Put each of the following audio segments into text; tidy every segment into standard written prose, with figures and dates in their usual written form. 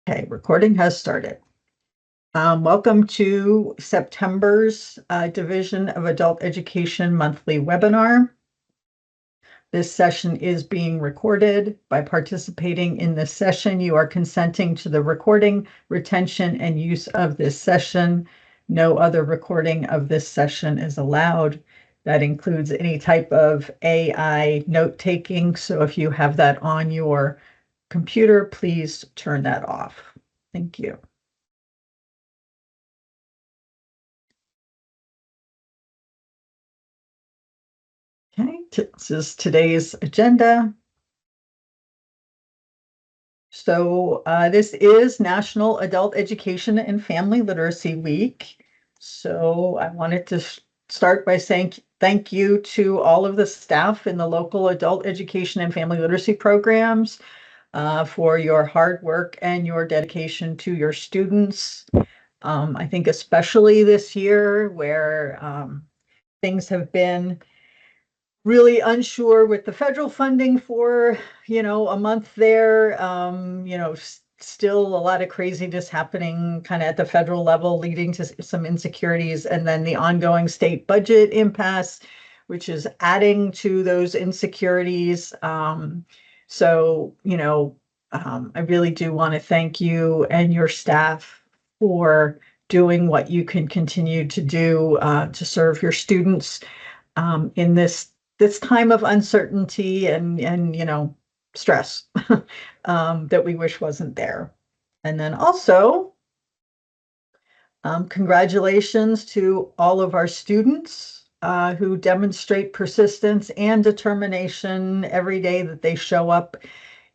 Okay, recording has started. Welcome to September's Division of Adult Education monthly webinar. This session is being recorded. By participating in this session, you are consenting to the recording, retention, and use of this session. No other recording of this session is allowed. That includes any type of AI note-taking. So if you have that on your computer, please turn that off. Thank you. Okay, this is today's agenda. So this is National Adult Education and Family Literacy Week. So I wanted to start by saying thank you to all of the staff in the local adult education and family literacy programs for your hard work and your dedication to your students. I think especially this year where things have been really unsure with the federal funding for, a month there. Still a lot of craziness happening kind of at the federal level, leading to some insecurities, and then the ongoing state budget impasse, which is adding to those insecurities. I really do want to thank you and your staff for doing what you can continue to do to serve your students in this time of uncertainty and stress that we wish wasn't there. And then also, congratulations to all of our students who demonstrate persistence and determination every day that they show up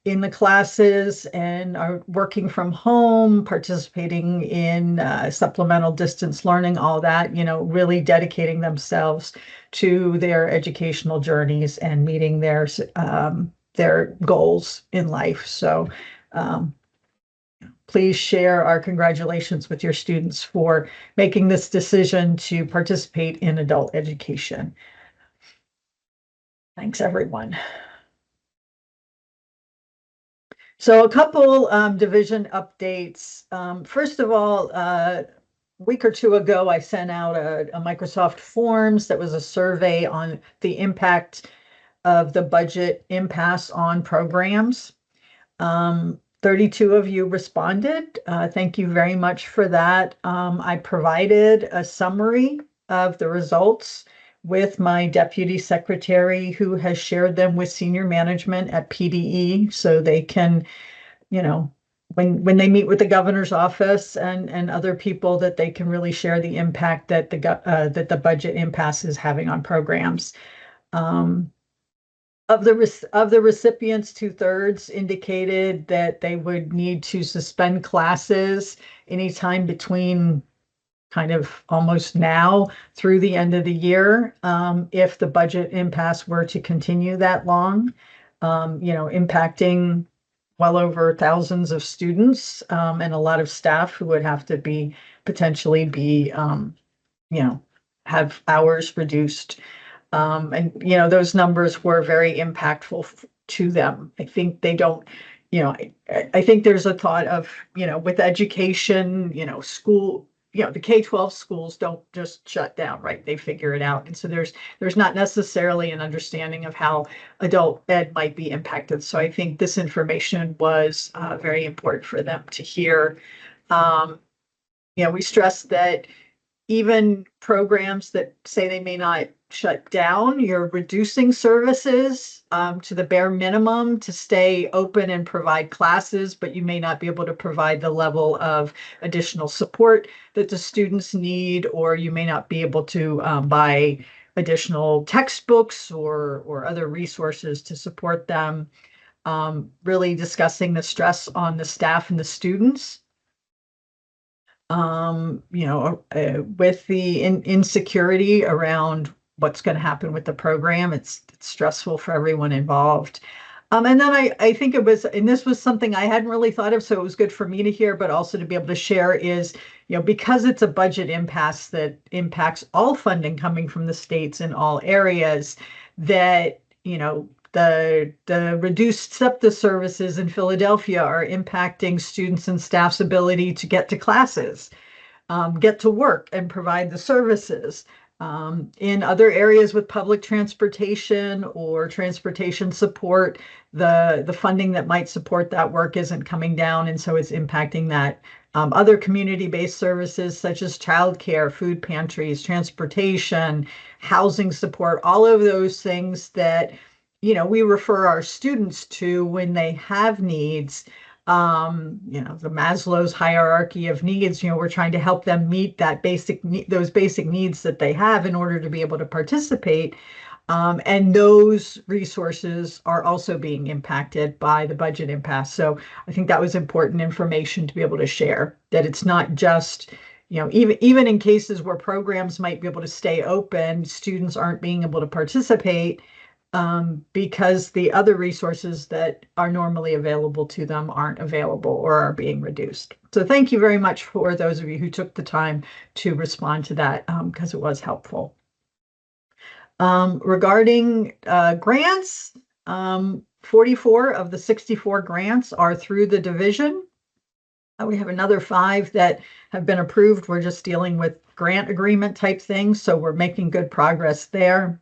in the classes and are working from home, participating in supplemental distance learning, all that, really dedicating themselves to their educational journeys and meeting their goals in life. So please share our congratulations with your students for making this decision to participate in adult education. Thanks, everyone. So a couple division updates. First of all, a week or two ago, I sent out a Microsoft Forms that was a survey on the impact of the budget impasse on programs. 32 of you responded. Thank you very much for that. I provided a summary of the results with my deputy secretary, who has shared them with senior management at PDE, so they can, when they meet with the governor's office and other people, that they can really share the impact that the budget impasse is having on programs. Of the recipients, 2/3 indicated that they would need to suspend classes anytime between kind of almost now through the end of the year, if the budget impasse were to continue that long, impacting well over thousands of students and a lot of staff who would have to potentially have hours reduced. Those numbers were very impactful to them. I think they don't, I think there's a thought of, with education, school, the K-12 schools don't just shut down, right? They figure it out. And so there's not necessarily an understanding of how adult ed might be impacted. So I think this information was very important for them to hear. We stress that even programs that say they may not shut down, you're reducing services to the bare minimum to stay open and provide classes, but you may not be able to provide the level of additional support that the students need, or you may not be able to buy additional textbooks or other resources to support them. Really discussing the stress on the staff and the students. With the insecurity around what's going to happen with the program, it's stressful for everyone involved. And then I think and this was something I hadn't really thought of, so it was good for me to hear, but also to be able to share is, because it's a budget impasse that impacts all funding coming from the states in all areas, that, the reduced SEPTA services in Philadelphia are impacting students and staff's ability to get to classes, get to work and provide the services. In other areas with public transportation or transportation support, the funding that might support that work isn't coming down, and so it's impacting that. Other community-based services such as childcare, food pantries, transportation, housing support, all of those things that, we refer our students to when they have needs. The Maslow's hierarchy of needs, we're trying to help them meet those basic needs that they have in order to be able to participate. And those resources are also being impacted by the budget impasse. So I think that was important information to be able to share, that it's not just, even in cases where programs might be able to stay open, students aren't being able to participate because the other resources that are normally available to them aren't available or are being reduced. So thank you very much for those of you who took the time to respond to that, because it was helpful. Regarding grants, 44 of the 64 grants are through the division. We have another 5 that have been approved. We're just dealing with grant agreement type things, so we're making good progress there.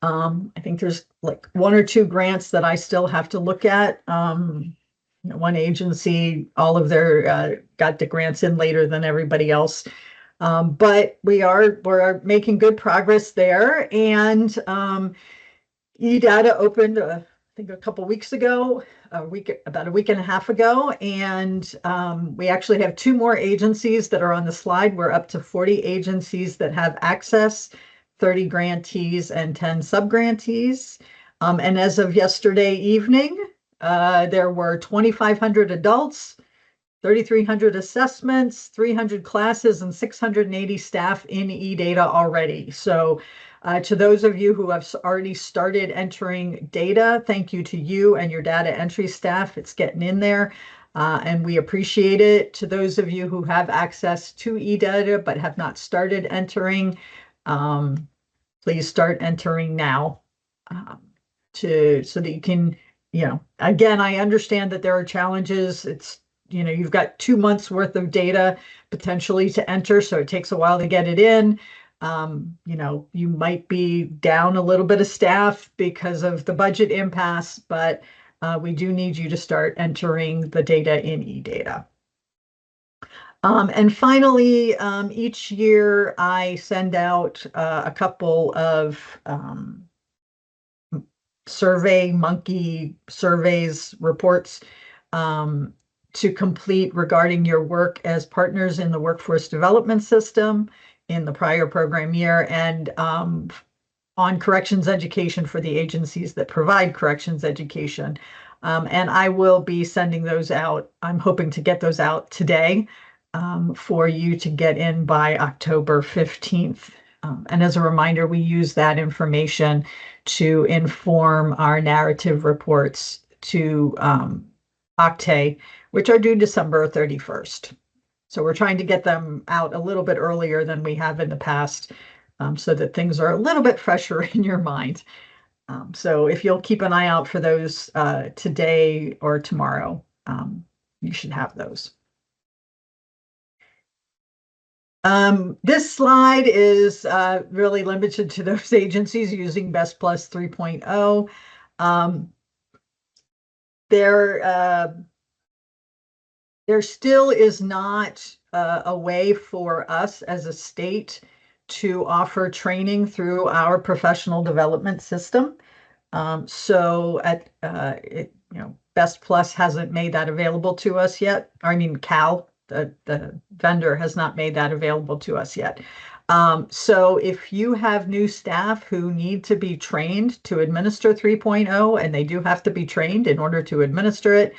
I think there's like 1 or 2 grants that I still have to look at. One agency, all of their got the grants in later than everybody else. But we're making good progress there. And eData opened, I think a couple weeks ago, about a week and a half ago. And we actually have 2 more agencies that are on the slide. We're up to 40 agencies that have access, 30 grantees and 10 subgrantees. And as of yesterday evening, there were 2,500 adults, 3,300 assessments, 300 classes, and 680 staff in eData already. So to those of you who have already started entering data, thank you to you and your data entry staff. It's getting in there. And we appreciate it. To those of you who have access to eData but have not started entering, please start entering now, so that you can, again, I understand that there are challenges. It's, you've got 2 months worth of data potentially to enter, so it takes a while to get it in. You might be down a little bit of staff because of the budget impasse, but we do need you to start entering the data in eData. And finally, each year I send out a couple of monkey surveys, reports to complete regarding your work as partners in the workforce development system in the prior program year, and on corrections education for the agencies that provide corrections education. And I will be sending those out. I'm hoping to get those out today for you to get in by October 15th. And as a reminder, we use that information to inform our narrative reports to Octay, which are due December 31st. So we're trying to get them out a little bit earlier than we have in the past, so that things are a little bit fresher in your mind. So if you'll keep an eye out for those today or tomorrow, you should have those. This slide is really limited to those agencies using Best Plus 3.0. There still is not a way for us as a state to offer training through our professional development system. So Best Plus hasn't made that available to us yet. I mean, Cal, the vendor, has not made that available to us yet. So if you have new staff who need to be trained to administer 3.0, and they do have to be trained in order to administer it,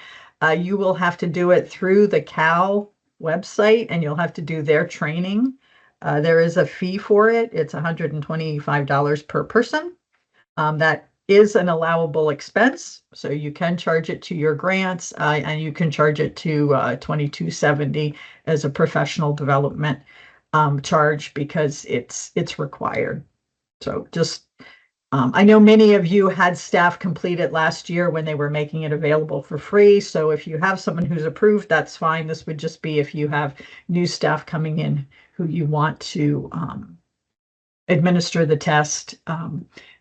you will have to do it through the Cal website, and you'll have to do their training. There is a fee for it. It's $125 per person. That is an allowable expense, so you can charge it to your grants, and you can charge it to $22.70 as a professional development charge, because it's required. So just I know many of you had staff complete it last year when they were making it available for free. So if you have someone who's approved, that's fine. This would just be if you have new staff coming in who you want to administer the test.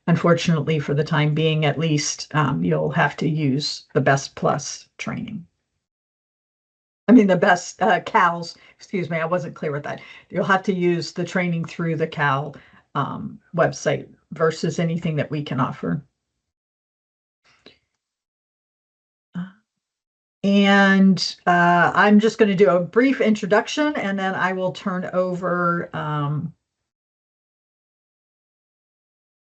Unfortunately, for the time being, at least, you'll have to use the Best Plus training. I mean, the best CALs, excuse me, I wasn't clear with that. You'll have to use the training through the CAL website versus anything that we can offer. And I'm just going to do a brief introduction and then I will turn over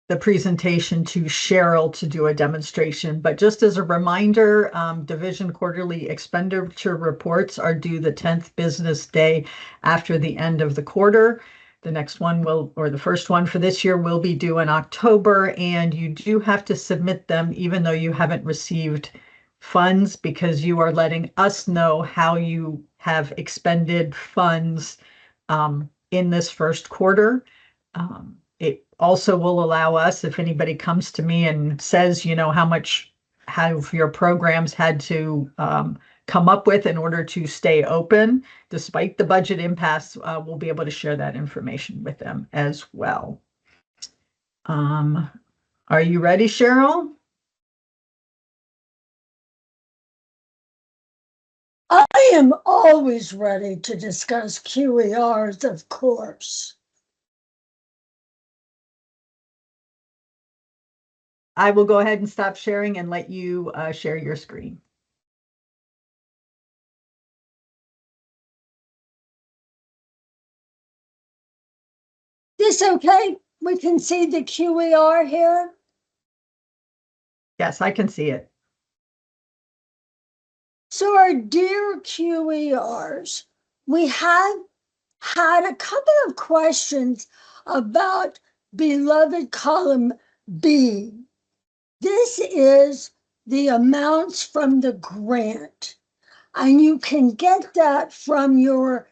the presentation to Cheryl to do a demonstration. But just as a reminder, division quarterly expenditure reports are due the 10th business day after the end of the quarter. The next one will, or the first one for this year, will be due in October, and you do have to submit them even though you haven't received funds, because you are letting us know how you have expended funds in this first quarter. It also will allow us, if anybody comes to me and says, you know, how much have your programs had to come up with in order to stay open, despite the budget impasse, we'll be able to share that information with them as well. Are you ready, Cheryl? I am always ready to discuss QERs, of course. I will go ahead and stop sharing and let you share your screen. This okay? We can see the QER here. Yes, I can see it. So our dear QERs, we have had a couple of questions about beloved column B. This is the amounts from the grant, and you can get that from your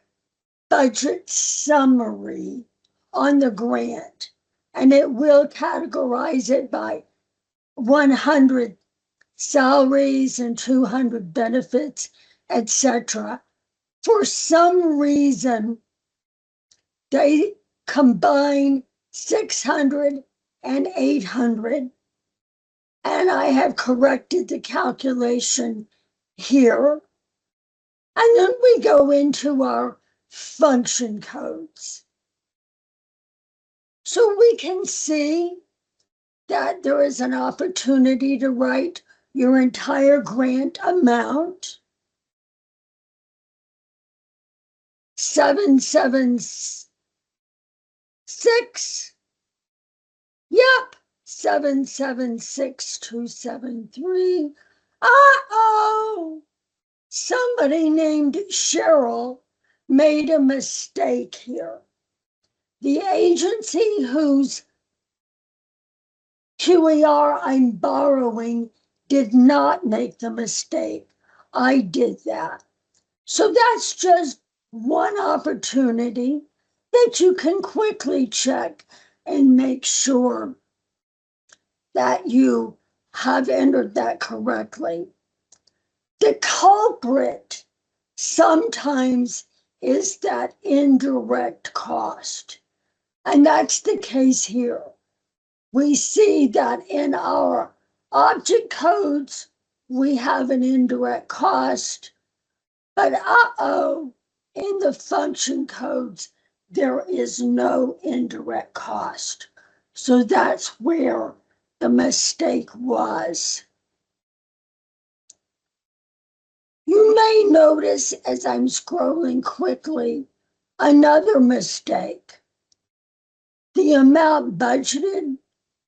budget summary on the grant, and it will categorize it by 100 salaries and 200 benefits, etc. For some reason, they combine 600 and 800, and I have corrected the calculation here. And then we go into our function codes. So we can see that there is an opportunity to write your entire grant amount. 776. Yep, 776,273. Uh-oh. Somebody named Cheryl made a mistake here. The agency whose QER I'm borrowing did not make the mistake. I did that. So that's just one opportunity that you can quickly check and make sure that you have entered that correctly. The culprit sometimes is that indirect cost. And that's the case here. We see that in our object codes, we have an indirect cost, but in the function codes, there is no indirect cost. So that's where the mistake was. You may notice as I'm scrolling quickly, another mistake. The amount budgeted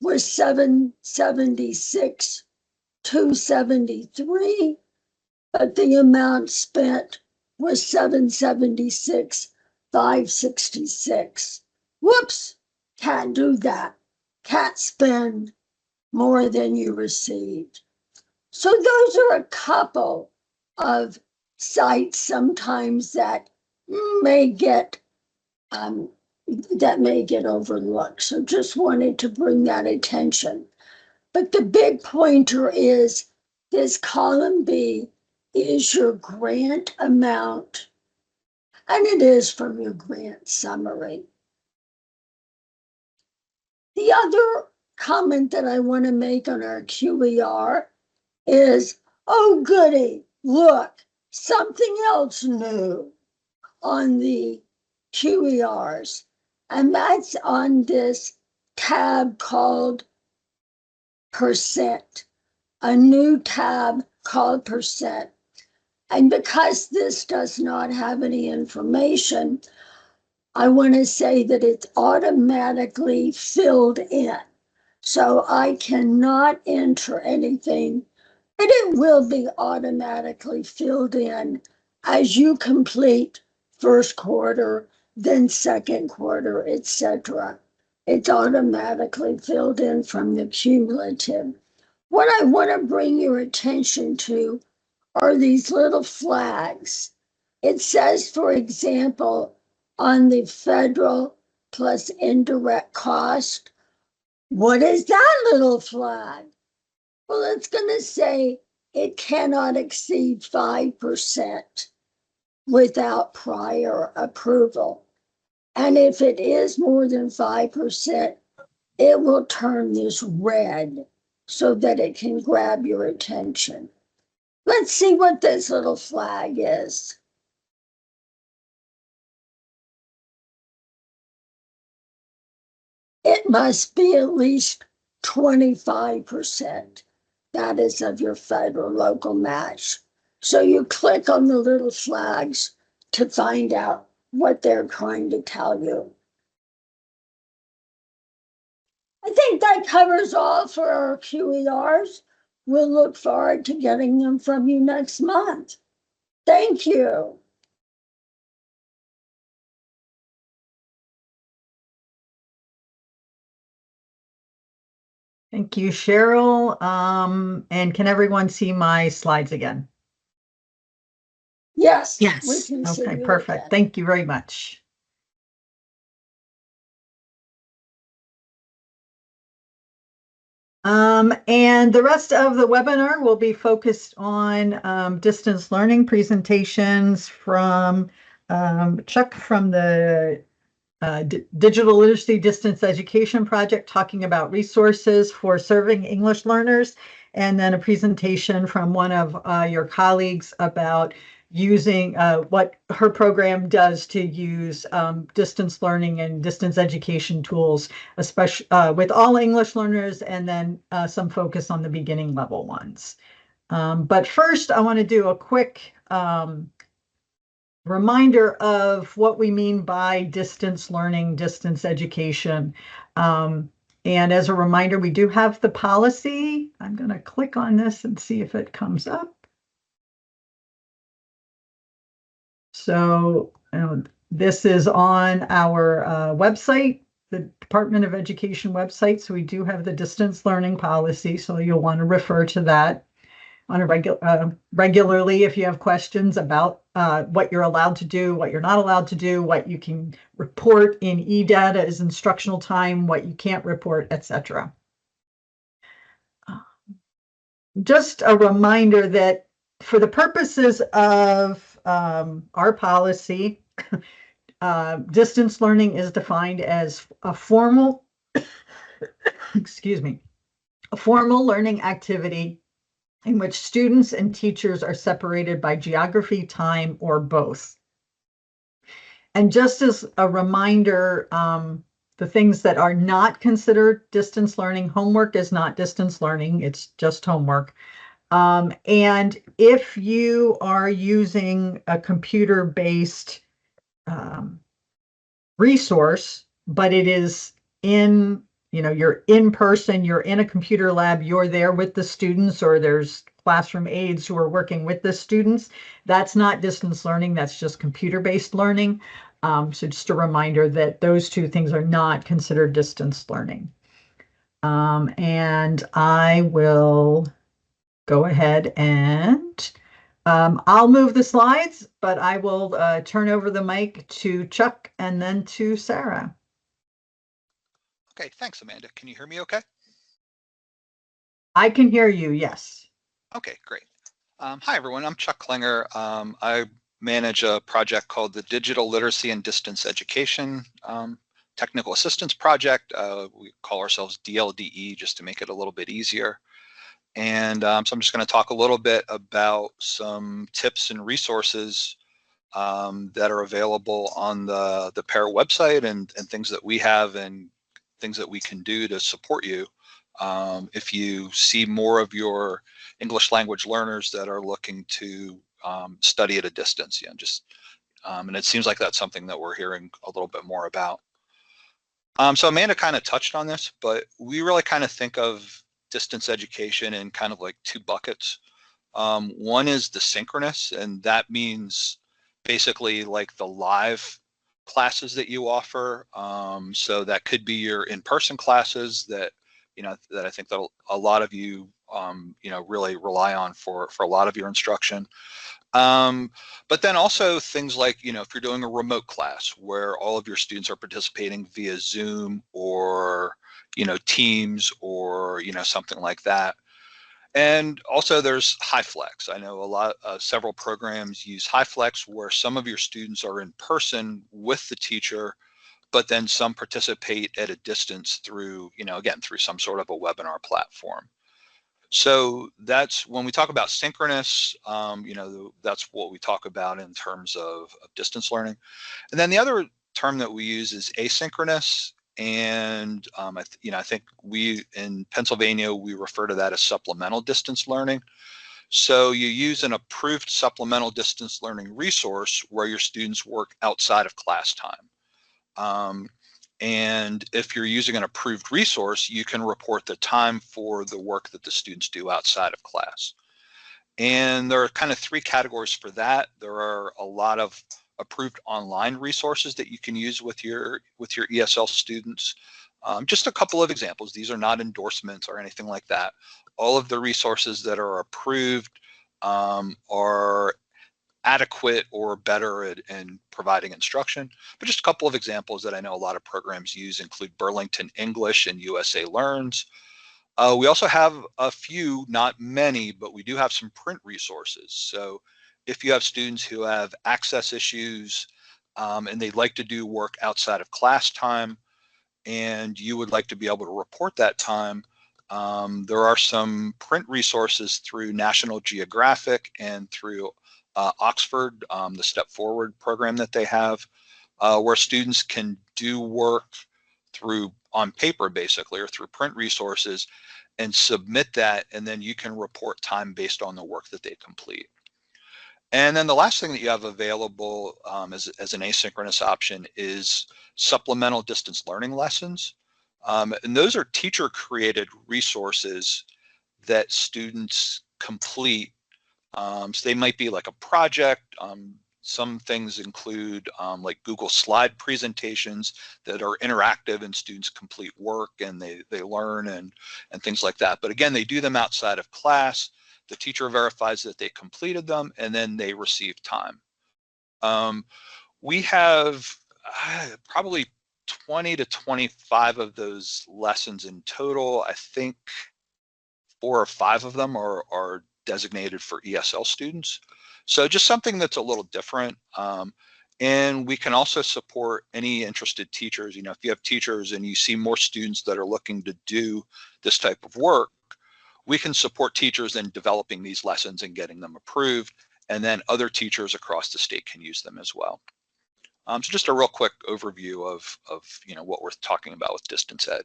was 776,273, but the amount spent was 776,566. Whoops, can't do that. Can't spend more than you received. So those are a couple of sites sometimes that may get that may get overlooked. So just wanted to bring that attention. But the big pointer is this column B is your grant amount, and it is from your grant summary. The other comment that I want to make on our QER is, oh goody, look, something else new on the QERs, and that's on this tab called percent, a new tab called percent. And because this does not have any information, I want to say that it's automatically filled in. So I cannot enter anything, and it will be automatically filled in as you complete first quarter, then second quarter, etc. It's automatically filled in from the cumulative. What I want to bring your attention to are these little flags. It says, for example, on the federal plus indirect cost, what is that little flag? Well, it's going to say it cannot exceed 5% without prior approval. And if it is more than 5%, it will turn this red so that it can grab your attention. Let's see what this little flag is. It must be at least 25%. That is of your federal local match. So you click on the little flags to find out what they're trying to tell you. I think that covers all for our QERs. We'll look forward to getting them from you next month. Thank you. Thank you, Cheryl. And can everyone see my slides again? Yes, we Yes. can see Okay, you perfect. again. Thank you very much. And the rest of the webinar will be focused on distance learning presentations from Chuck from the Digital Literacy Distance Education Project, talking about resources for serving English learners, and then a presentation from one of your colleagues about using what her program does to use distance learning and distance education tools, especially with all English learners, and then some focus on the beginning level ones. But first, I want to do a quick reminder of what we mean by distance learning, distance education. And as a reminder, we do have the policy. I'm going to click on this and see if it comes up. So this is on our website, the Department of Education website. So we do have the distance learning policy. So you'll want to refer to that on a regularly if you have questions about what you're allowed to do, what you're not allowed to do, what you can report in eData as instructional time, what you can't report, etc. Just a reminder that for the purposes of our policy, distance learning is defined as a formal, excuse me, a formal learning activity in which students and teachers are separated by geography, time, or both. And just as a reminder, the things that are not considered distance learning, homework is not distance learning, it's just homework. And if you are using a computer-based resource, but it is in, you're in person, you're in a computer lab, you're there with the students, or there's classroom aides who are working with the students, that's not distance learning, that's just computer-based learning. So just a reminder that those two things are not considered distance learning. And I will go ahead and I'll move the slides, but I will turn over the mic to Chuck and then to Sarah. Okay, thanks, Amanda. Can you hear me okay? I can hear you, yes. Okay, great. Hi, everyone. I'm Chuck Klinger. I manage a project called the Digital Literacy and Distance Education Technical Assistance Project. We call ourselves DLDE just to make it a little bit easier. And so I'm just going to talk a little bit about some tips and resources that are available on the PAIR website and things that we have and things that we can do to support you if you see more of your English language learners that are looking to study at a distance. And it seems like that's something that we're hearing a little bit more about. So Amanda kind of touched on this, but we really kind of think of distance education in kind of like two buckets. One is the synchronous, and that means basically like the live classes that you offer. So that could be your in-person classes that, that I think that a lot of you, really rely on for a lot of your instruction. But then also things like, if you're doing a remote class where all of your students are participating via Zoom or, Teams or, something like that. And also there's HighFlex. I know several programs use HighFlex where some of your students are in person with the teacher, but then some participate at a distance through, again, through some sort of a webinar platform. So that's when we talk about synchronous, that's what we talk about in terms of distance learning. And then the other term that we use is asynchronous. And I think we in Pennsylvania, we refer to that as supplemental distance learning. So you use an approved supplemental distance learning resource where your students work outside of class time. And if you're using an approved resource, you can report the time for the work that the students do outside of class. And there are kind of three categories for that. There are a lot of approved online resources that you can use with your ESL students. Just a couple of examples. These are not endorsements or anything like that. All of the resources that are approved are adequate or better in providing instruction. But just a couple of examples that I know a lot of programs use include Burlington English and USA Learns. We also have a few, not many, but we do have some print resources. So if you have students who have access issues and they'd like to do work outside of class time and you would like to be able to report that time, there are some print resources through National Geographic and through Oxford, the Step Forward program that they have, where students can do work through on paper basically or through print resources and submit that, and then you can report time based on the work that they complete. And then the last thing that you have available as an asynchronous option is supplemental distance learning lessons. And those are teacher created resources that students complete. So they might be like a project. Some things include like Google slide presentations that are interactive and students complete work and they learn and things like that. But again, they do them outside of class. The teacher verifies that they completed them and then they receive time. We have probably 20 to 25 of those lessons in total. I think 4 or 5 of them are designated for ESL students. So just something that's a little different. And we can also support any interested teachers. If you have teachers and you see more students that are looking to do this type of work, we can support teachers in developing these lessons and getting them approved. And then other teachers across the state can use them as well. So just a real quick overview of what we're talking about with distance ed.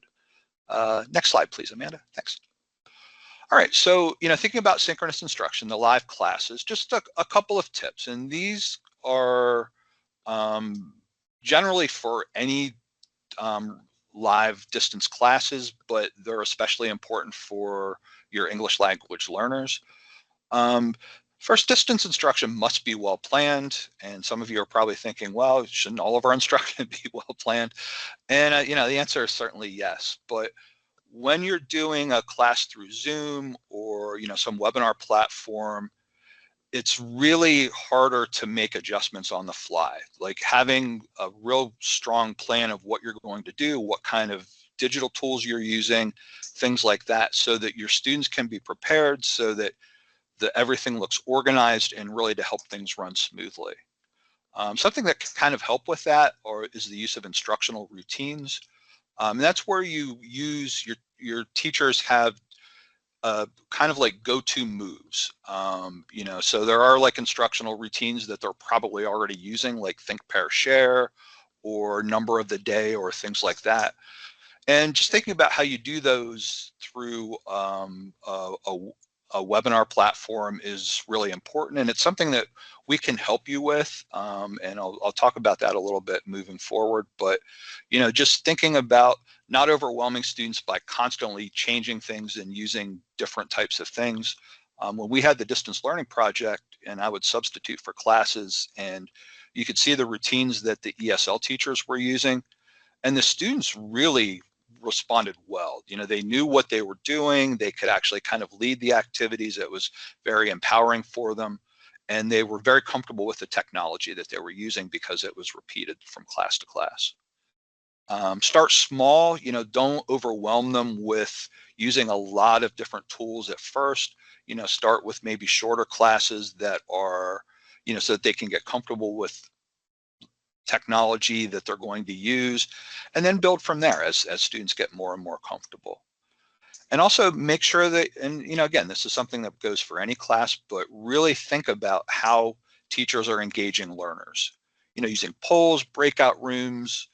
Next slide, please, Amanda. Thanks. All right, so thinking about synchronous instruction, the live classes, just a couple of tips, and these are generally for any live distance classes, but they're especially important for your English language learners. First, distance instruction must be well planned, and some of you are probably thinking, well, shouldn't all of our instruction be well planned? And the answer is certainly yes, but when you're doing a class through Zoom or some webinar platform, it's really harder to make adjustments on the fly. Like having a real strong plan of what you're going to do, what kind of digital tools you're using, things like that, so that your students can be prepared, so that everything looks organized, and really to help things run smoothly. Something that can kind of help with that is the use of instructional routines. That's where you use your teachers have kind of like go-to moves. So there are like instructional routines that they're probably already using, like think, pair, share, or number of the day, or things like that. And just thinking about how you do those through a webinar platform is really important, and it's something that we can help you with. And I'll talk about that a little bit moving forward. But just thinking about not overwhelming students by constantly changing things and using different types of things. When we had the distance learning project, and I would substitute for classes, and you could see the routines that the ESL teachers were using, and the students really responded well. They knew what they were doing. They could actually kind of lead the activities. It was very empowering for them. And they were very comfortable with the technology that they were using because it was repeated from class to class. Start small, don't overwhelm them with using a lot of different tools at first. Start with maybe shorter classes that are, so that they can get comfortable with technology that they're going to use, and then build from there as students get more and more comfortable. And also make sure that, and again, this is something that goes for any class, but really think about how teachers are engaging learners. Using polls, breakout rooms.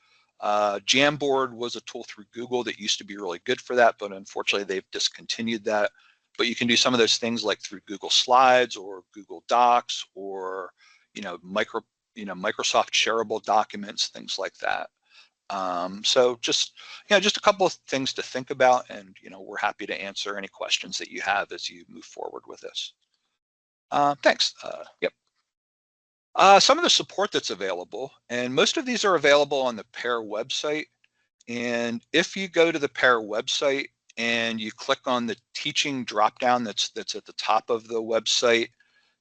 Jamboard was a tool through Google that used to be really good for that, but unfortunately they've discontinued that. But you can do some of those things like through Google Slides or Google Docs, or Microsoft shareable documents, things like that. So just a couple of things to think about, and we're happy to answer any questions that you have as you move forward with this. Thanks. Yep. Some of the support that's available, and most of these are available on the PAIR website. And if you go to the PAIR website and you click on the teaching dropdown that's at the top of the website,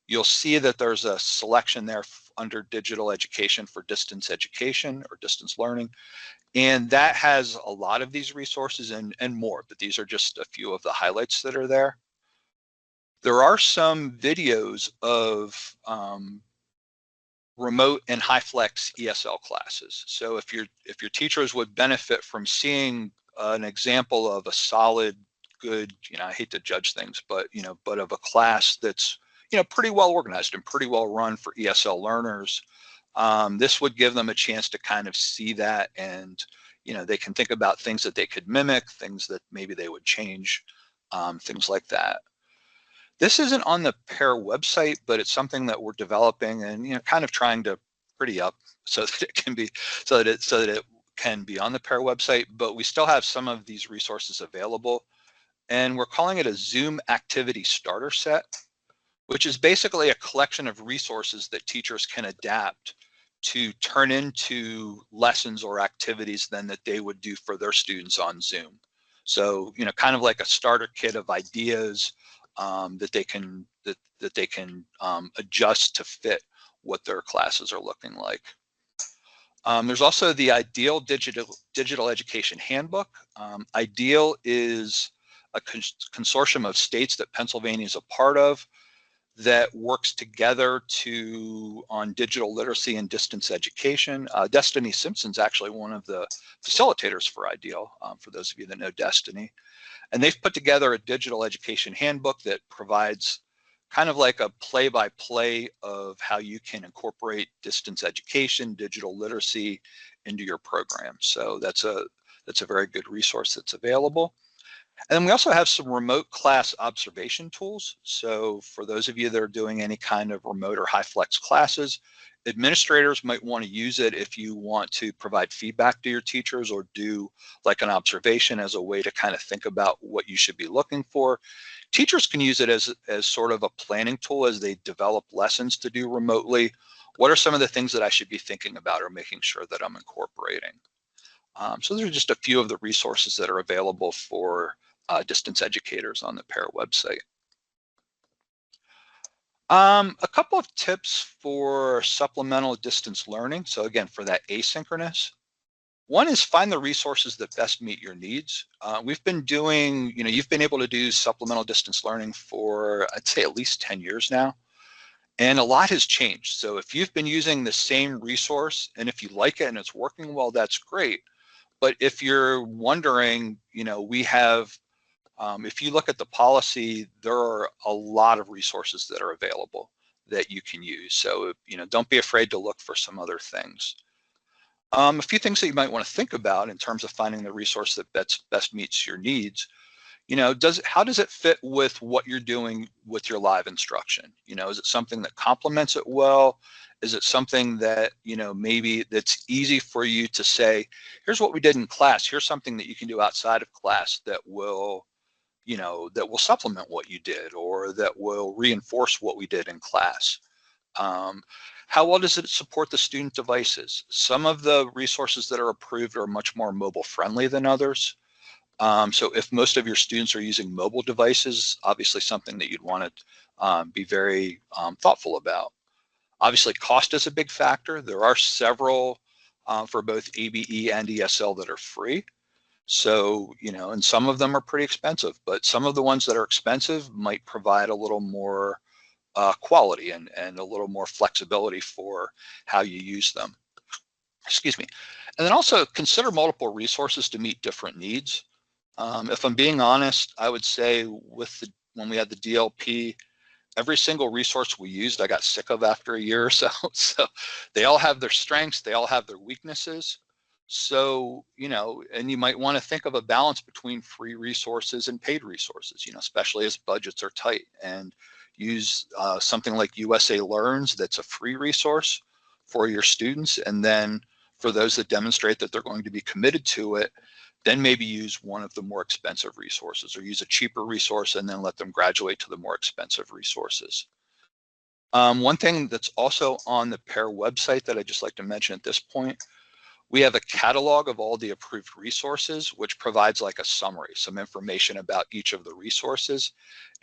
you'll see that there's a selection there under digital education for distance education or distance learning. And that has a lot of these resources and more, but these are just a few of the highlights that are there. There are some videos of remote and high flex ESL classes. So if your teachers would benefit from seeing an example of a solid, good, I hate to judge things, but but of a class that's pretty well organized and pretty well run for ESL learners, this would give them a chance to kind of see that, and they can think about things that they could mimic, things that maybe they would change, things like that. This isn't on the PAIR website, but it's something that we're developing and kind of trying to pretty up so that it can be so that it can be on the PAIR website. But we still have some of these resources available, and we're calling it a Zoom activity starter set, which is basically a collection of resources that teachers can adapt to turn into lessons or activities then that they would do for their students on Zoom. So, kind of like a starter kit of ideas that they can adjust to fit what their classes are looking like. There's also the Ideal Digital Education Handbook. Ideal is a consortium of states that Pennsylvania is a part of that works together on digital literacy and distance education. Destiny Simpson's actually one of the facilitators for Ideal, for those of you that know Destiny. And they've put together a digital education handbook that provides kind of like a play-by-play of how you can incorporate distance education, digital literacy into your program. So that's a very good resource that's available. And then we also have some remote class observation tools. So for those of you that are doing any kind of remote or high flex classes, administrators might want to use it if you want to provide feedback to your teachers or do like an observation as a way to kind of think about what you should be looking for. Teachers can use it as sort of a planning tool as they develop lessons to do remotely. What are some of the things that I should be thinking about or making sure that I'm incorporating? So those are just a few of the resources that are available for distance educators on the PAIR website. A couple of tips for supplemental distance learning. So again, for that asynchronous, One is find the resources that best meet your needs. We've been doing, you've been able to do supplemental distance learning for, I'd say, at least 10 years now. And a lot has changed. So if you've been using the same resource and if you like it and it's working well, that's great. But if you're wondering, we have, if you look at the policy, there are a lot of resources that are available that you can use. So, don't be afraid to look for some other things. A few things that you might want to think about in terms of finding the resource that best meets your needs. How does it fit with what you're doing with your live instruction? Is it something that complements it well? Is it something that, maybe that's easy for you to say, here's what we did in class, here's something that you can do outside of class that will, that will supplement what you did or that will reinforce what we did in class. How well does it support the student devices? Some of the resources that are approved are much more mobile friendly than others. So if most of your students are using mobile devices, obviously something that you'd want to be very thoughtful about. Obviously, cost is a big factor. There are several for both ABE and ESL that are free. So, and some of them are pretty expensive, but some of the ones that are expensive might provide a little more quality and a little more flexibility for how you use them. Excuse me. And then also consider multiple resources to meet different needs. If I'm being honest, I would say when we had the DLP, every single resource we used, I got sick of after a year or so. So they all have their strengths, they all have their weaknesses. So, and you might want to think of a balance between free resources and paid resources, especially as budgets are tight, and use something like USA Learns that's a free resource for your students. And then for those that demonstrate that they're going to be committed to it, then maybe use one of the more expensive resources or use a cheaper resource and then let them graduate to the more expensive resources. One thing that's also on the PAIR website that I'd just like to mention at this point, we have a catalog of all the approved resources, which provides like a summary, some information about each of the resources.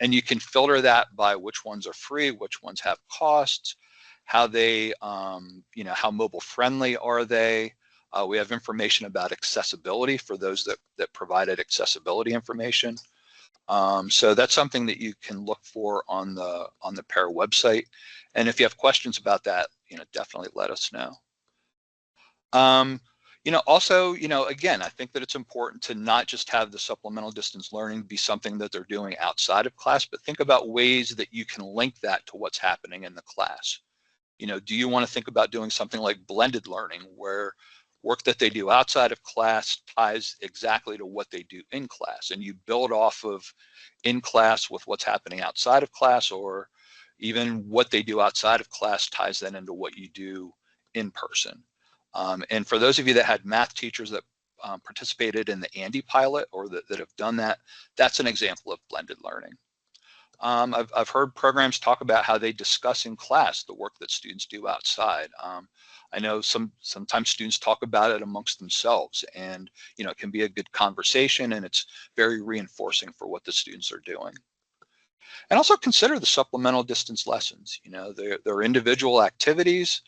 And you can filter that by which ones are free, which ones have costs, how they, how mobile friendly are they. We have information about accessibility for those that provided accessibility information. So that's something that you can look for on the PAIR website. And if you have questions about that, definitely let us know. Also, again, I think that it's important to not just have the supplemental distance learning be something that they're doing outside of class, but think about ways that you can link that to what's happening in the class. Do you want to think about doing something like blended learning, where work that they do outside of class ties exactly to what they do in class, and you build off of in class with what's happening outside of class, or even what they do outside of class ties then into what you do in person. And for those of you that had math teachers that participated in the Andy pilot or that have done that, that's an example of blended learning. I've heard programs talk about how they discuss in class the work that students do outside. I know sometimes students talk about it amongst themselves, and it can be a good conversation, and it's very reinforcing for what the students are doing. And also consider the supplemental distance lessons. They're individual activities,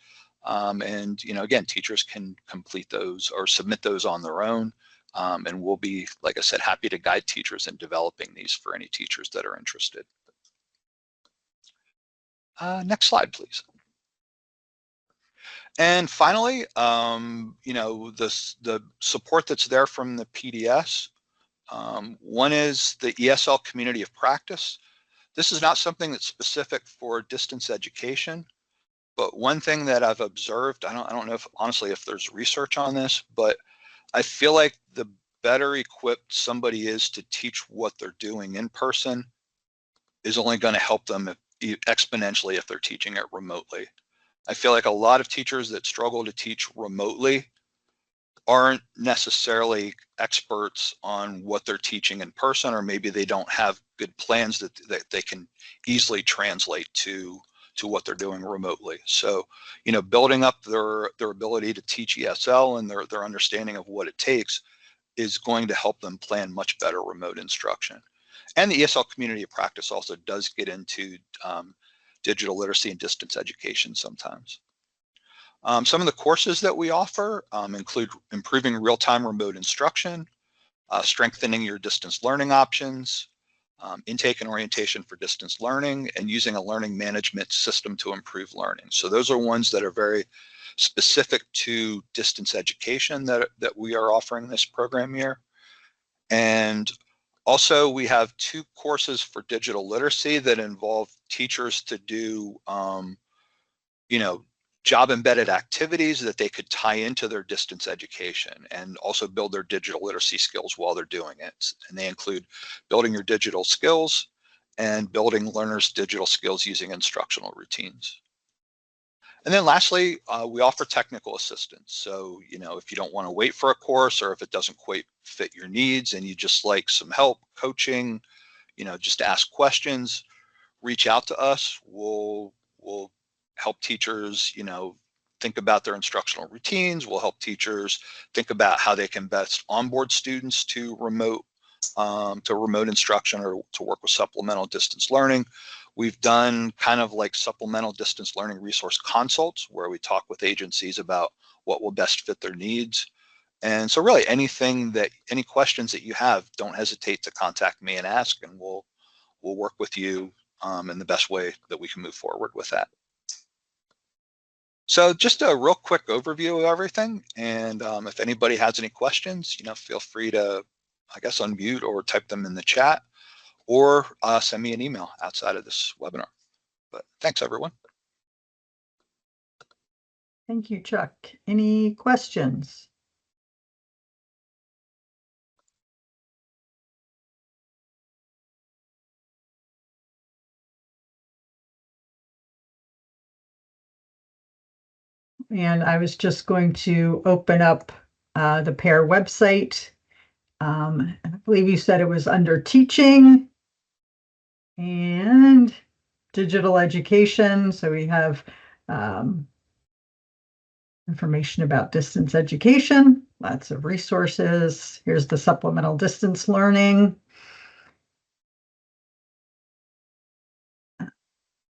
and again, teachers can complete those or submit those on their own. And we'll be, like I said, happy to guide teachers in developing these for any teachers that are interested. Next slide, please. And finally, the support that's there from the PDS. One is the ESL community of practice. This is not something that's specific for distance education, but one thing that I've observed, I don't know if honestly if there's research on this, but I feel like the better equipped somebody is to teach what they're doing in person is only going to help them exponentially if they're teaching it remotely. I feel like a lot of teachers that struggle to teach remotely aren't necessarily experts on what they're teaching in person, or maybe they don't have good plans that they can easily translate to what they're doing remotely. So, building up their ability to teach ESL and their understanding of what it takes is going to help them plan much better remote instruction. And the ESL community of practice also does get into digital literacy and distance education sometimes. Some of the courses that we offer include improving real-time remote instruction, strengthening your distance learning options, intake and orientation for distance learning, and using a learning management system to improve learning. So those are ones that are very specific to distance education that we are offering this program year. And also we have 2 courses for digital literacy that involve teachers to do, you know, job embedded activities that they could tie into their distance education and also build their digital literacy skills while they're doing it. And they include building your digital skills and building learners' digital skills using instructional routines. And then lastly, we offer technical assistance. So, you know, if you don't want to wait for a course, or if it doesn't quite fit your needs and you just like some help, coaching, you know, just ask questions, reach out to us. We'll help teachers, you know, think about their instructional routines. We'll help teachers think about how they can best onboard students to remote instruction or to work with supplemental distance learning. We've done kind of like supplemental distance learning resource consults where we talk with agencies about what will best fit their needs. And so really any questions that you have, don't hesitate to contact me and ask, and we'll work with you in the best way that we can move forward with that. So just a real quick overview of everything. And if anybody has any questions, you know, feel free to, I guess, unmute or type them in the chat, or send me an email outside of this webinar. But thanks, everyone. Thank you, Chuck. Any questions? And I was just going to open up the PAIR website. I believe you said it was under teaching and digital education. So we have information about distance education, lots of resources. Here's the supplemental distance learning.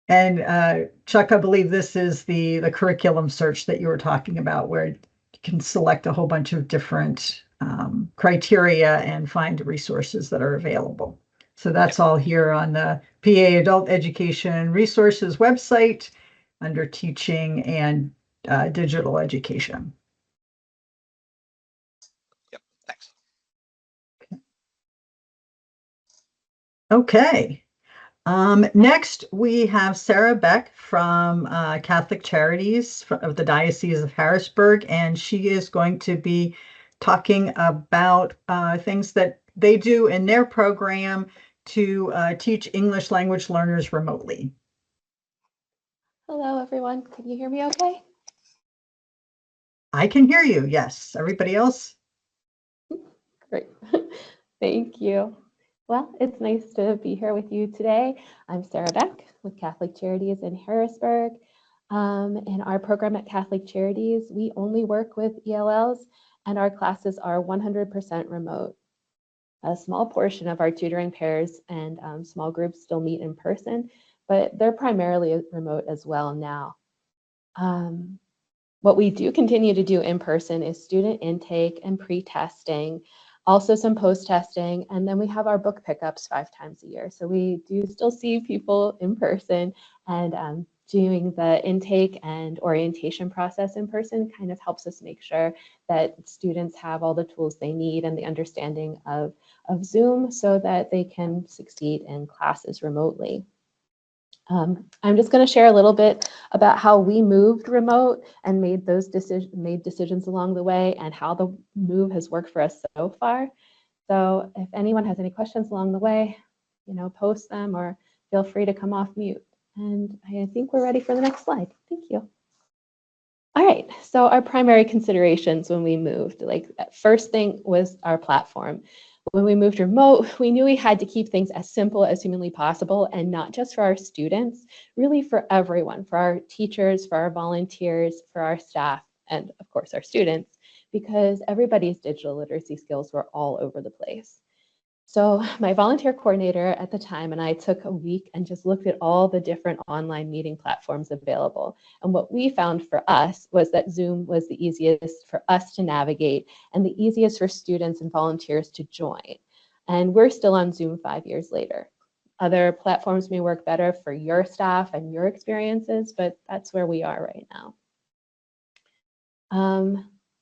And Chuck, I believe this is the curriculum search that you were talking about, where you can select a whole bunch of different criteria and find resources that are available. So that's all here on the PA Adult Education Resources website under teaching and digital education. Yep, thanks. Okay. Next, we have Sarah Beck from Catholic Charities of the Diocese of Harrisburg, and she is going to be talking about things that they do in their program to teach English language learners remotely. Hello, everyone. Can you hear me okay? I can hear you, yes. Everybody else? Great. Thank you. Well, it's nice to be here with you today. I'm Sarah Beck with Catholic Charities in Harrisburg. In our program at Catholic Charities, we only work with ELLs, and our classes are 100% remote. A small portion of our tutoring pairs and small groups still meet in person, but they're primarily remote as well now. What we do continue to do in person is student intake and pre-testing, also some post-testing, and then we have our book pickups 5 times a year. So we do still see people in person, and doing the intake and orientation process in person kind of helps us make sure that students have all the tools they need and the understanding of Zoom so that they can succeed in classes remotely. I'm just going to share a little bit about how we moved remote and made decisions along the way, and how the move has worked for us so far. So if anyone has any questions along the way, you know, post them or feel free to come off mute. And I think we're ready for the next slide. Thank you. All right, so our primary considerations when we moved, like first thing was our platform. When we moved remote, we knew we had to keep things as simple as humanly possible, and not just for our students, really for everyone, for our teachers, for our volunteers, for our staff, and of course our students, because everybody's digital literacy skills were all over the place. So my volunteer coordinator at the time and I took a week and just looked at all the different online meeting platforms available. And what we found for us was that Zoom was the easiest for us to navigate and the easiest for students and volunteers to join. And we're still on Zoom 5 years later. Other platforms may work better for your staff and your experiences, but that's where we are right now.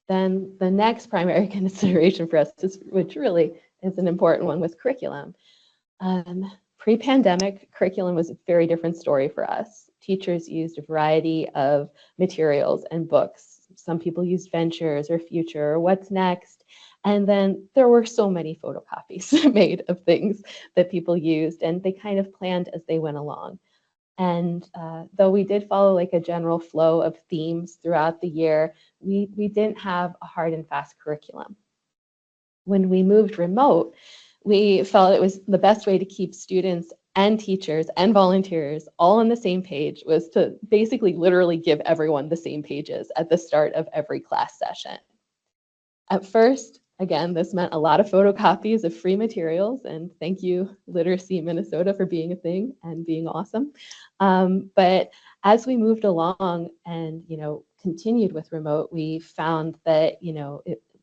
Then the next primary consideration for us, which really is an important one, was curriculum. Pre-pandemic, curriculum was a very different story for us. Teachers used a variety of materials and books. Some people used Ventures or Future or What's Next. And then there were so many photocopies made of things that people used, and they kind of planned as they went along. And though we did follow like a general flow of themes throughout the year, we didn't have a hard and fast curriculum. When we moved remote, we felt it was the best way to keep students and teachers and volunteers all on the same page was to basically literally give everyone the same pages at the start of every class session. At first, again, this meant a lot of photocopies of free materials, and thank you, Literacy Minnesota, for being a thing and being awesome. But as we moved along and continued with remote, we found that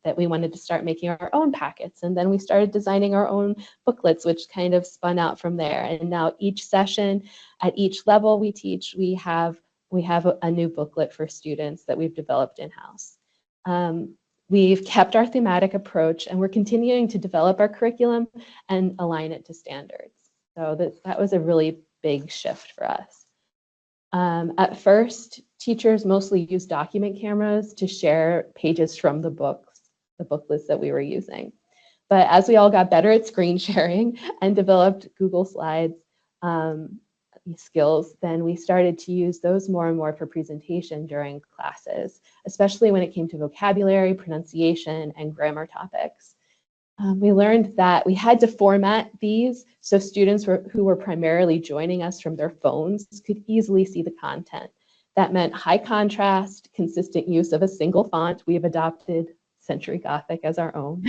that we wanted to start making our own packets, and then we started designing our own booklets, which kind of spun out from there. And now each session, at each level we teach, we have a new booklet for students that we've developed in-house. We've kept our thematic approach, and we're continuing to develop our curriculum and align it to standards. So that was a really big shift for us. At first, teachers mostly used document cameras to share pages from the booklets that we were using. But as we all got better at screen sharing and developed Google Slides skills, then we started to use those more and more for presentation during classes, especially when it came to vocabulary, pronunciation, and grammar topics. We learned that we had to format these so students who were primarily joining us from their phones could easily see the content. That meant high contrast, consistent use of a single font. We have adopted Century Gothic as our own.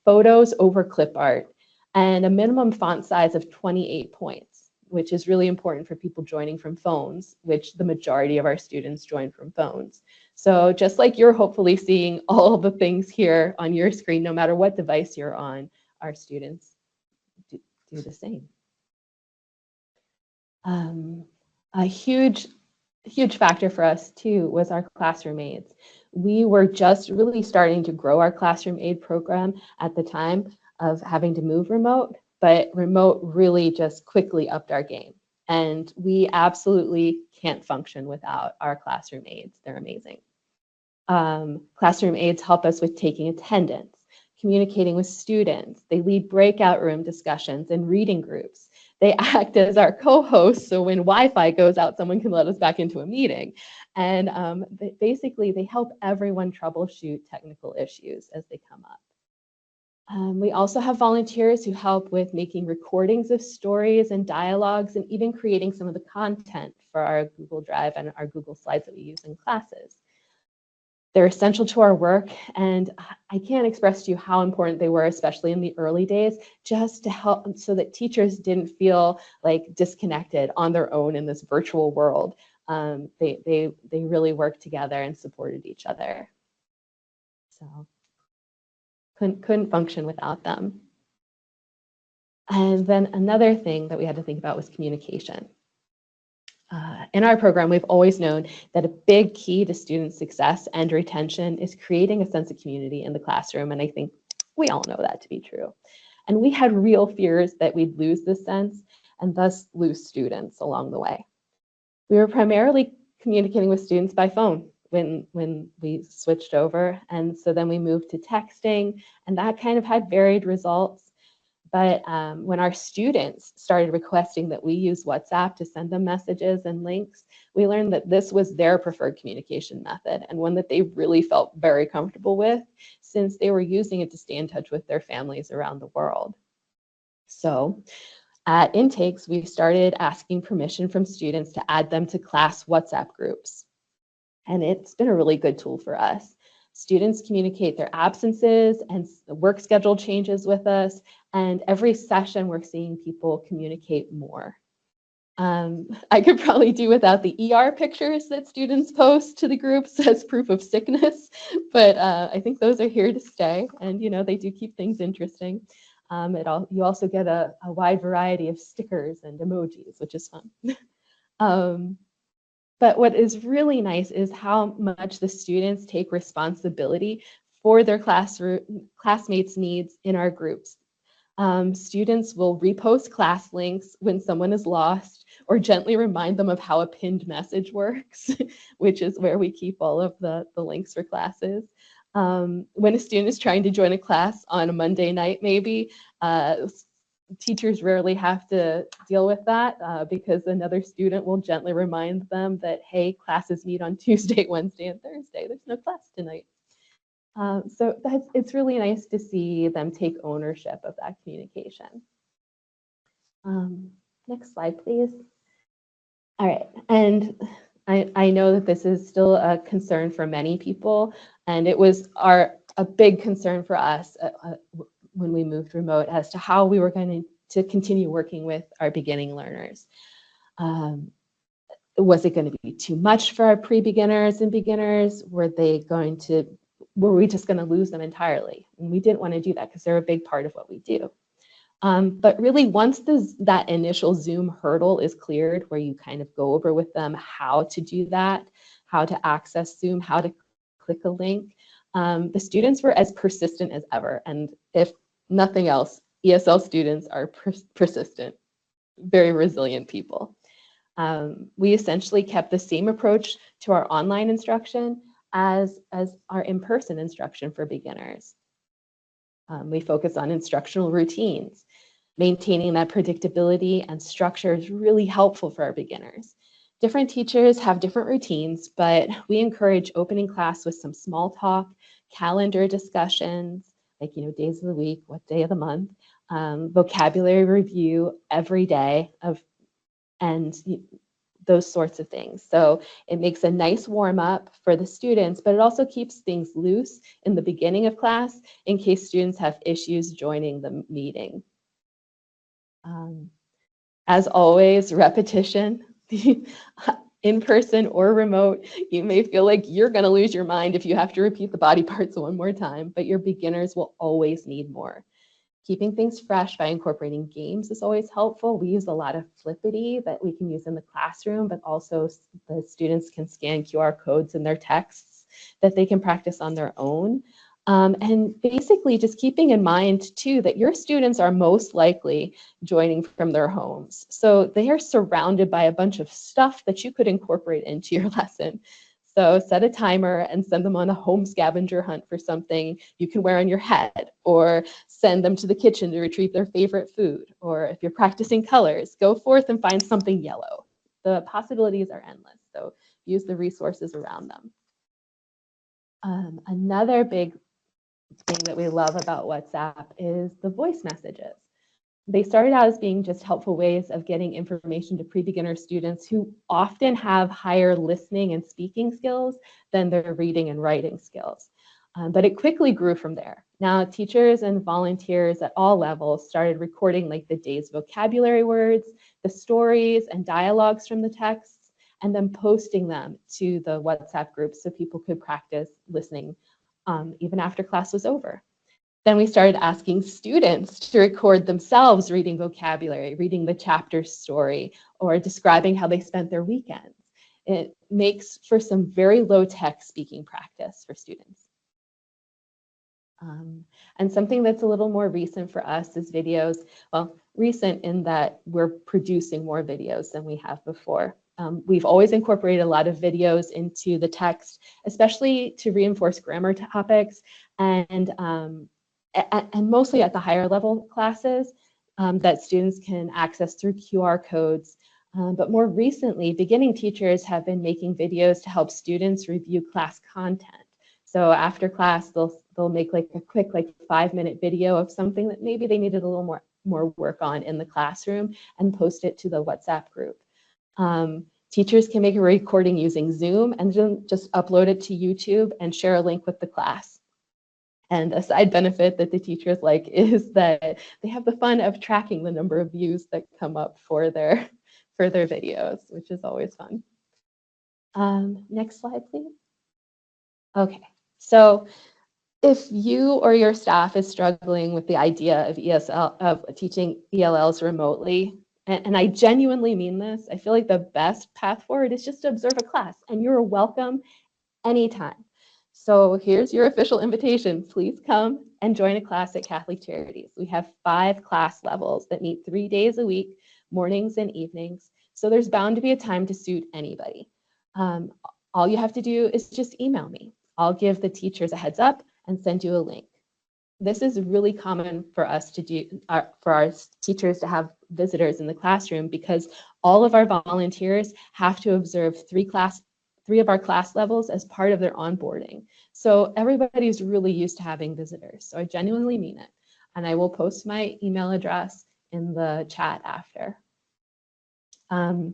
Photos over clip art, and a minimum font size of 28 points, which is really important for people joining from phones, which the majority of our students join from phones. So just like you're hopefully seeing all the things here on your screen, no matter what device you're on, our students do the same. A huge factor for us too was our classroom aides. We were just really starting to grow our classroom aid program at the time of having to move remote, but remote really just quickly upped our game. And we absolutely can't function without our classroom aides. They're amazing. Classroom aides help us with taking attendance, communicating with students. They lead breakout room discussions and reading groups. They act as our co-hosts, so when Wi-Fi goes out, someone can let us back into a meeting. And basically, they help everyone troubleshoot technical issues as they come up. We also have volunteers who help with making recordings of stories and dialogues and even creating some of the content for our Google Drive and our Google Slides that we use in classes. They're essential to our work, and I can't express to you how important they were, especially in the early days, just to help so that teachers didn't feel like disconnected on their own in this virtual world. They really worked together and supported each other. So couldn't function without them. And then another thing that we had to think about was communication. In our program, we've always known that a big key to student success and retention is creating a sense of community in the classroom, and I think we all know that to be true. And we had real fears that we'd lose this sense and thus lose students along the way. We were primarily communicating with students by phone when we switched over, and so then we moved to texting, and that kind of had varied results. But when our students started requesting that we use WhatsApp to send them messages and links, we learned that this was their preferred communication method and one that they really felt very comfortable with since they were using it to stay in touch with their families around the world. So at intakes, we started asking permission from students to add them to class WhatsApp groups. And it's been a really good tool for us. Students communicate their absences and the work schedule changes with us. And every session, we're seeing people communicate more. I could probably do without the ER pictures that students post to the groups as proof of sickness, but I think those are here to stay, and they do keep things interesting. You also get a wide variety of stickers and emojis, which is fun. But what is really nice is how much the students take responsibility for their classmates' needs in our groups. Students will repost class links when someone is lost, or gently remind them of how a pinned message works, which is where we keep all of the links for classes. When a student is trying to join a class on a Monday night, maybe, teachers rarely have to deal with that because another student will gently remind them that, hey, classes meet on Tuesday, Wednesday, and Thursday. There's no class tonight. So it's really nice to see them take ownership of that communication. Next slide, please. All right, and I know that this is still a concern for many people, and it was a big concern for us when we moved remote as to how we were going to continue working with our beginning learners. Was it going to be too much for our pre-beginners and beginners? Were we just going to lose them entirely? And we didn't want to do that because they're a big part of what we do. But really, once that initial Zoom hurdle is cleared, where you kind of go over with them how to do that, how to access Zoom, how to click a link, the students were as persistent as ever. And if nothing else, ESL students are persistent, very resilient people. We essentially kept the same approach to our online instruction as our in-person instruction for beginners. We focus on instructional routines. Maintaining that predictability and structure is really helpful for our beginners. Different teachers have different routines, but we encourage opening class with some small talk, calendar discussions, like days of the week, what day of the month, vocabulary review every day and those sorts of things. So it makes a nice warm up for the students, but it also keeps things loose in the beginning of class in case students have issues joining the meeting. As always, repetition, in person or remote, you may feel like you're going to lose your mind if you have to repeat the body parts one more time, but your beginners will always need more. Keeping things fresh by incorporating games is always helpful. We use a lot of Flippity that we can use in the classroom, but also the students can scan QR codes in their texts that they can practice on their own. And basically just keeping in mind too that your students are most likely joining from their homes. So they are surrounded by a bunch of stuff that you could incorporate into your lesson. So set a timer and send them on a home scavenger hunt for something you can wear on your head, or send them to the kitchen to retrieve their favorite food. Or if you're practicing colors, go forth and find something yellow. The possibilities are endless, so use the resources around them. Another big thing that we love about WhatsApp is the voice messages. They started out as being just helpful ways of getting information to pre-beginner students who often have higher listening and speaking skills than their reading and writing skills. But it quickly grew from there. Now, teachers and volunteers at all levels started recording like the day's vocabulary words, the stories and dialogues from the texts, and then posting them to the WhatsApp group so people could practice listening even after class was over. Then we started asking students to record themselves reading vocabulary, reading the chapter story, or describing how they spent their weekends. It makes for some very low-tech speaking practice for students. And something that's a little more recent for us is videos. Well, recent in that we're producing more videos than we have before. We've always incorporated a lot of videos into the text, especially to reinforce grammar topics and mostly at the higher level classes that students can access through QR codes. But more recently, beginning teachers have been making videos to help students review class content. So after class, they'll make like a quick 5-minute video of something that maybe they needed a little more work on in the classroom and post it to the WhatsApp group. Teachers can make a recording using Zoom and then just upload it to YouTube and share a link with the class. And a side benefit that the teachers like is that they have the fun of tracking the number of views that come up for their videos, which is always fun. Next slide, please. Okay, so if you or your staff is struggling with the idea of teaching ELLs remotely, and I genuinely mean this, I feel like the best path forward is just to observe a class, and you're welcome anytime. So here's your official invitation. Please come and join a class at Catholic Charities. We have 5 class levels that meet 3 days a week, mornings and evenings. So there's bound to be a time to suit anybody. All you have to do is just email me. I'll give the teachers a heads up and send you a link. This is really common for us to do, for our teachers to have visitors in the classroom, because all of our volunteers have to observe 3 of our class levels as part of their onboarding. So everybody's really used to having visitors. So I genuinely mean it. And I will post my email address in the chat after. And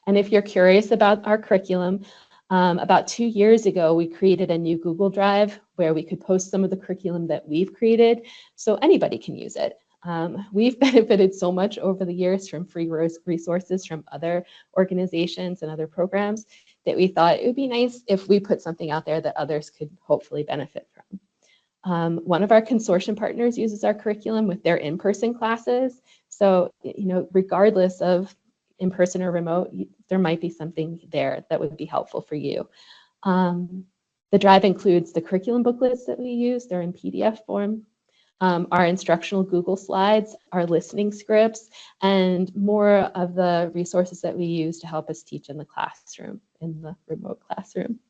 if you're curious about our curriculum, about 2 years ago, we created a new Google Drive where we could post some of the curriculum that we've created, so anybody can use it. We've benefited so much over the years from free resources from other organizations and other programs that we thought it would be nice if we put something out there that others could hopefully benefit from. One of our consortium partners uses our curriculum with their in-person classes. So, regardless of in-person or remote, there might be something there that would be helpful for you. The drive includes the curriculum booklets that we use. They're in PDF form. Our instructional Google Slides, our listening scripts, and more of the resources that we use to help us teach in the classroom, in the remote classroom.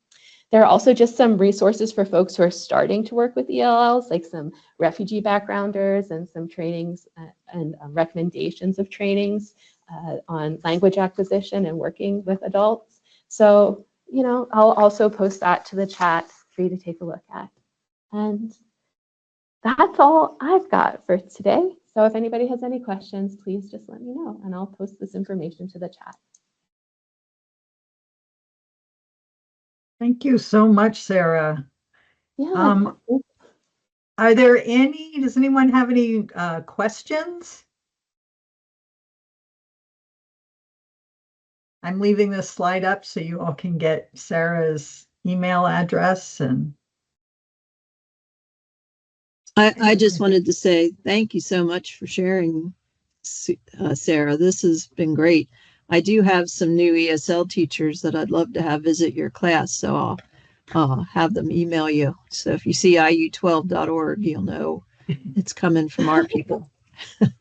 There are also just some resources for folks who are starting to work with ELLs, like some refugee backgrounders and some trainings and recommendations of trainings on language acquisition and working with adults. So, I'll also post that to the chat for you to take a look at. And that's all I've got for today. So if anybody has any questions, please just let me know and I'll post this information to the chat. Thank you so much, Sarah. Yeah. Does anyone have any questions? I'm leaving this slide up so you all can get Sarah's email address. And I just wanted to say thank you so much for sharing, Sarah. This has been great. I do have some new ESL teachers that I'd love to have visit your class, so I'll have them email you. So if you see iu12.org, you'll know it's coming from our people.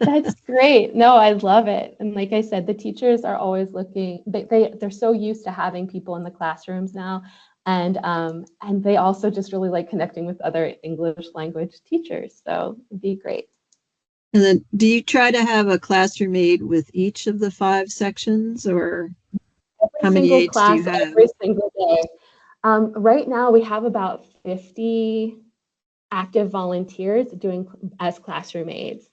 That's great. No, I love it. And like I said, the teachers are always looking, they're so used to having people in the classrooms now. And they also just really like connecting with other English language teachers. So it'd be great. And then do you try to have a classroom aide with each of the 5 sections, or how many aides do you have? Every single day. Right now we have about 50 active volunteers doing as classroom aides.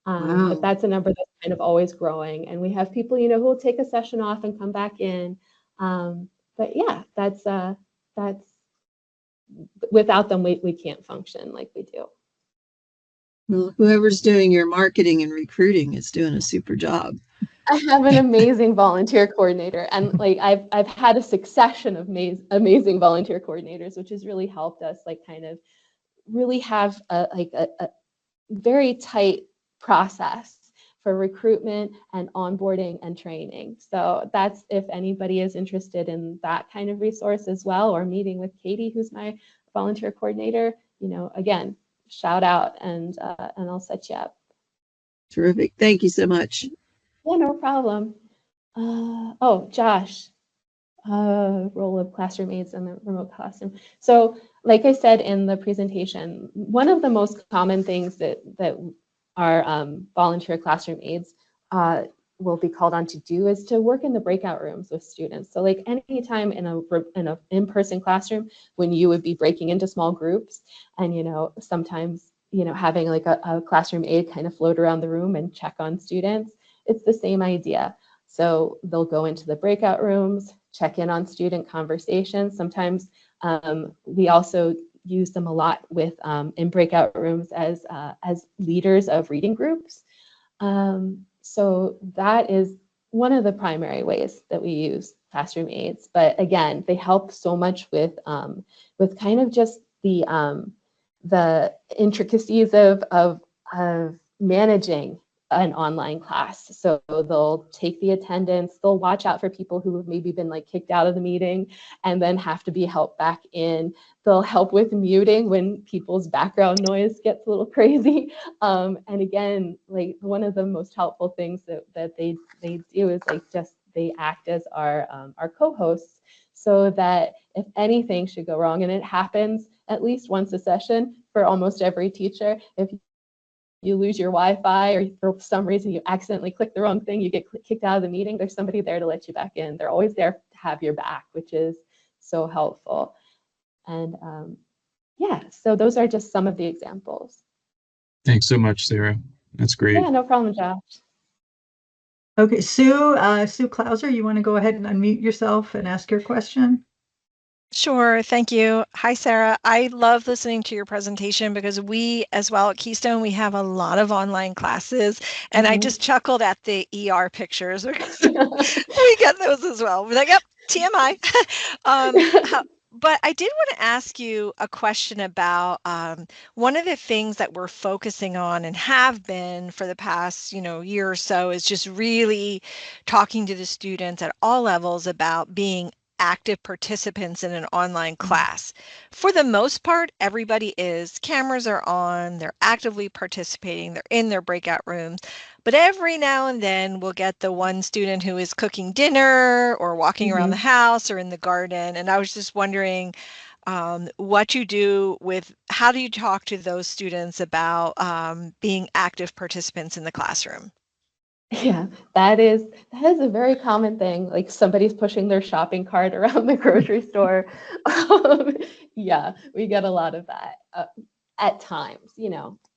Wow. But that's a number that's kind of always growing. And we have people, who will take a session off and come back in. But yeah, that's without them, we can't function like we do. Well, whoever's doing your marketing and recruiting is doing a super job. I have an amazing volunteer coordinator, and like I've had a succession of amazing volunteer coordinators, which has really helped us kind of really have a very tight process for recruitment and onboarding and training. So that's, if anybody is interested in that kind of resource as well, or meeting with Katie, who's my volunteer coordinator, again, shout out and I'll set you up. Terrific. Thank you so much. Yeah, no problem. Josh, role of classroom aides in the remote classroom. So like I said in the presentation, one of the most common things that our volunteer classroom aides will be called on to do is to work in the breakout rooms with students. So like anytime in an in-person classroom, when you would be breaking into small groups and, sometimes, having like a classroom aide kind of float around the room and check on students, it's the same idea. So they'll go into the breakout rooms, check in on student conversations. Sometimes we also use them a lot with in breakout rooms as leaders of reading groups. So that is one of the primary ways that we use classroom aids. But again, they help so much with kind of just the intricacies of managing an online class. So they'll take the attendance, they'll watch out for people who have maybe been like kicked out of the meeting and then have to be helped back in. They'll help with muting when people's background noise gets a little crazy. And again, like one of the most helpful things that they do is like just they act as our co-hosts, so that if anything should go wrong, and it happens at least once a session for almost every teacher, if you lose your Wi-Fi or for some reason you accidentally click the wrong thing, you get kicked out of the meeting, there's somebody there to let you back in. They're always there to have your back, which is so helpful. And yeah, so those are just some of the examples. Thanks so much, Sarah. That's great. Yeah, no problem, Josh. Okay, Sue Klauser, you want to go ahead and unmute yourself and ask your question? Sure, thank you. Hi, Sarah. I love listening to your presentation because we, as well at Keystone, we have a lot of online classes, and I just chuckled at the ER pictures. We get those as well. We're like, yep, TMI. But I did want to ask you a question about one of the things that we're focusing on and have been for the past, year or so is just really talking to the students at all levels about being active participants in an online class. For the most part, everybody is. Cameras are on, they're actively participating, they're in their breakout rooms. But every now and then we'll get the one student who is cooking dinner or walking around the house or in the garden. And I was just wondering what you do with, how do you talk to those students about being active participants in the classroom? Yeah, that is a very common thing. Like somebody's pushing their shopping cart around the grocery store. Yeah, we get a lot of that at times,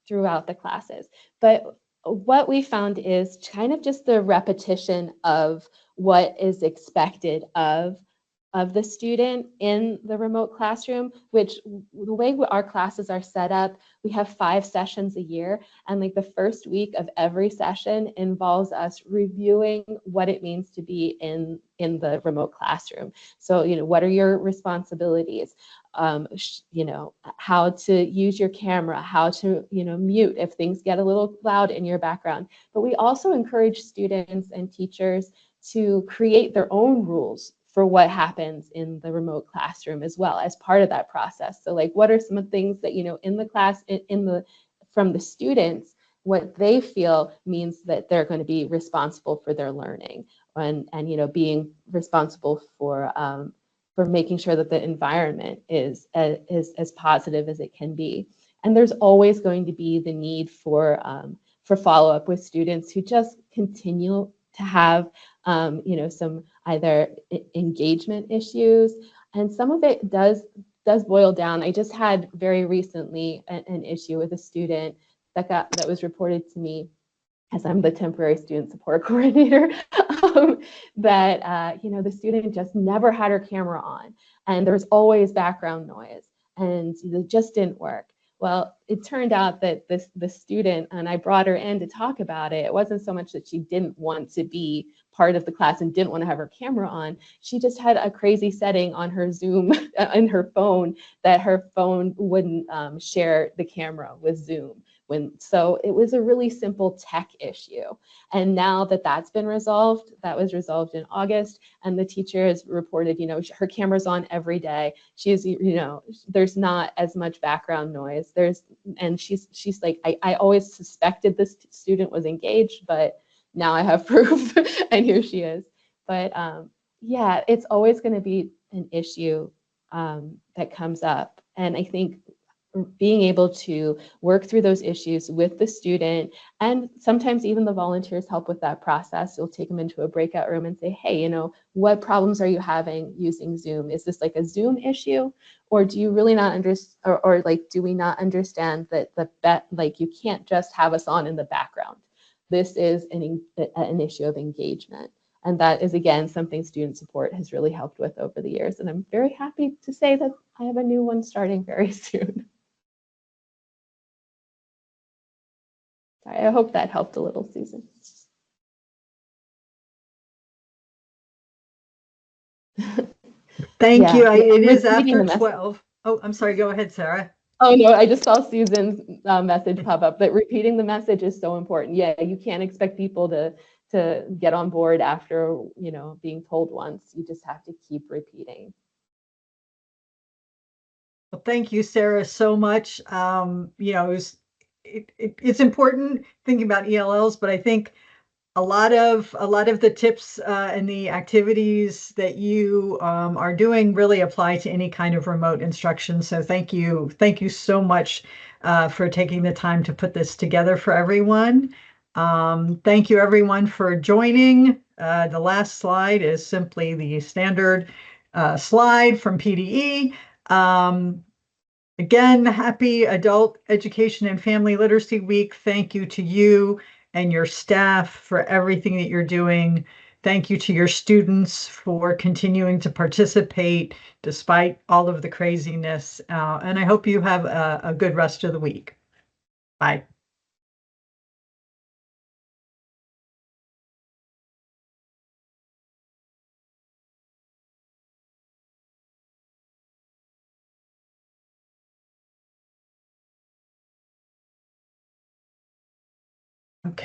throughout the classes. But what we found is kind of just the repetition of what is expected of the student in the remote classroom, which the way our classes are set up, we have 5 sessions a year. And like the first week of every session involves us reviewing what it means to be in the remote classroom. So, what are your responsibilities? How to use your camera, how to, mute if things get a little loud in your background. But we also encourage students and teachers to create their own rules for what happens in the remote classroom as well as part of that process. So like, what are some of the things that, in the class, from the students, what they feel means that they're going to be responsible for their learning and being responsible for making sure that the environment is as positive as it can be. And there's always going to be the need for follow-up with students who just continue to have some either engagement issues, and some of it does boil down. I just had very recently an issue with a student that was reported to me, as I'm the temporary student support coordinator, that the student just never had her camera on, and there's always background noise, and it just didn't work. Well, it turned out that the student, and I brought her in to talk about it, it wasn't so much that she didn't want to be part of the class and didn't want to have her camera on. She just had a crazy setting on her Zoom in her phone that her phone wouldn't share the camera with Zoom. So it was a really simple tech issue. And now that that's been resolved, that was resolved in August, and the teacher has reported, her camera's on every day. She's, there's not as much background noise. And she's like, I always suspected this student was engaged, but now I have proof, and here she is. But yeah, it's always going to be an issue that comes up. And I think being able to work through those issues with the student, and sometimes even the volunteers help with that process. You'll take them into a breakout room and say, hey, what problems are you having using Zoom? Is this like a Zoom issue? Or do you really not understand, or like, do we not understand that like you can't just have us on in the background? This is an issue of engagement. And that is, again, something student support has really helped with over the years. And I'm very happy to say that I have a new one starting very soon. Sorry, I hope that helped a little, Susan. Thank Yeah, you. yeah, It is repeating after the message. 12. Oh, I'm sorry. Go ahead, Sarah. Oh no, I just saw Susan's message pop up, but repeating the message is so important. Yeah, you can't expect people to get on board after, you know, being told once. You just have to keep repeating. Well, thank you, Sarah, so much. You know, it's important thinking about ELLs, but I think a lot of the tips and the activities that you are doing really apply to any kind of remote instruction. So thank you so much for taking the time to put this together for everyone. Thank you everyone for joining. The last slide is simply the standard slide from PDE. Again, happy Adult Education and Family Literacy Week. Thank you to you and your staff for everything that you're doing. Thank you to your students for continuing to participate despite all of the craziness. And I hope you have a good rest of the week. Bye.